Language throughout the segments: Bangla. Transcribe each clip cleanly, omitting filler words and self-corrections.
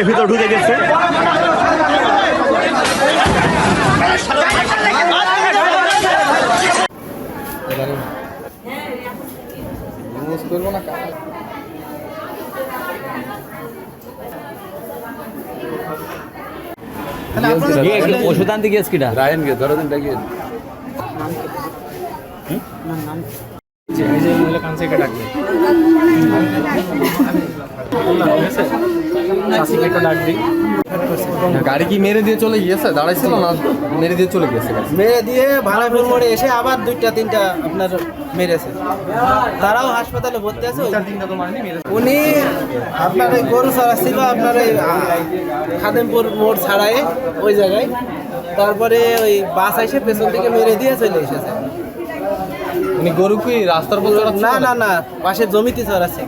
গাড়ির ভিতর ঢুকে গেছে। ওষুধ আনতে গিয়েছ কিনা রায়ন গে ধরো দিন ডাকিয়ে গাড়ি কি মেরে দিয়ে চলে গিয়েছে, দাঁড়াইছিল না মেরে দিয়ে চলে গিয়েছে? মেরে দিয়ে ভাড়াপুর মোড়ে এসে আবার দুইটা তিনটা আপনার মেরেছে, তারাও হাসপাতালে ভর্তি আছে। উনি আপনার ওই গরু চড়াচ্ছিল আপনার ওই খাদেমপুর মোড় ছাড়ায় ওই জায়গায়, তারপরে ওই বাস এসে পেছন থেকে মেরে দিয়ে চলে এসেছে। উনি গরু কি রাস্তার উপর চড়াচ্ছিল? না না না, পাশে জমিতে চড়াচ্ছে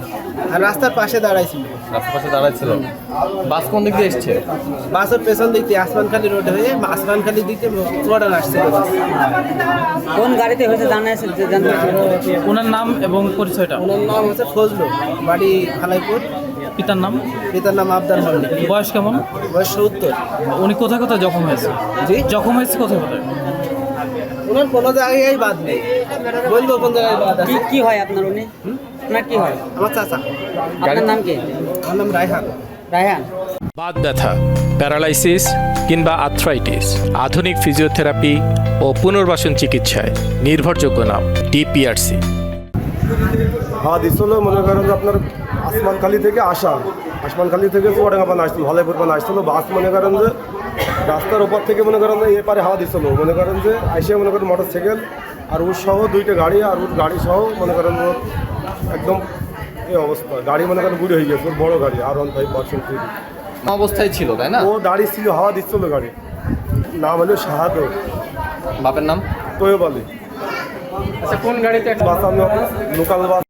আর রাস্তার পাশে দাঁড়াইছিল। রাস্তার পাশে দাঁড়াইছিল। বাস কোন দিক দিয়ে এসছে? বাসের পেছন দিক দিয়ে আসমানখালি রোড হয়ে আসমানখালি দিকে চড়ান আসছিল বাস। কোন গাড়িতে হয়েছে জানতে ওনার নাম এবং পরিচয়টা? ওনার নাম হচ্ছে ফজলু, বাড়ি খালাইপুর। পিতার নাম? পিতার নাম আবদার মল্লিক। বয়স কেমন? বয়স 70। উনি কোথায় কোথায় জখম হয়েছে? জি, জখম হয়েছে কোথায় কোথায়? ওনার কোনো জায়গায় বাদ নেই, বলবো কোন জায়গায় বাদ আছে। কি হয় আপনার? উনি আপনার কি হয়? আমার চাচা। আপনার নাম কি? আমার নাম রায়হান। রায়হান। বাত ব্যথা, প্যারালাইসিস কিংবা আর্থ্রাইটিস, আধুনিক ফিজিওথেরাপি ও পুনর্বাসন চিকিৎসায় নির্ভরযোগ্য নাম ডিপিআরসি। হাওয়া দিচ্ছিল মনে করেন যে আপনার আসমানখালি থেকে আসমানখালি থেকে চুয়াডাঙ্গা পান আসছিল, ভালাইপুর পান আসছিল। বাস মনে করেন যে রাস্তার ওপর থেকে মনে করেন যে এপারে হাওয়া দিচ্ছিল, মনে করেন যে আইসে মনে করেন মোটর সাইকেল আর ওর সহ দুইটা গাড়ি আর ওর গাড়ি সহ মনে করেন ওর একদম এই অবস্থা। গাড়ি মনে করেন বুড়ি হয়ে গেছে, ওর বড় গাড়ি R15 অবস্থায় ছিল তাই না? ও দাঁড়িয়ে ছিল, হাওয়া দিচ্ছিল গাড়ি। নাম হলো শাহাদ, বাপের নাম? তৈয়ব আলী। আচ্ছা, কোন গাড়িতে? বাস আমি লোকাল বাস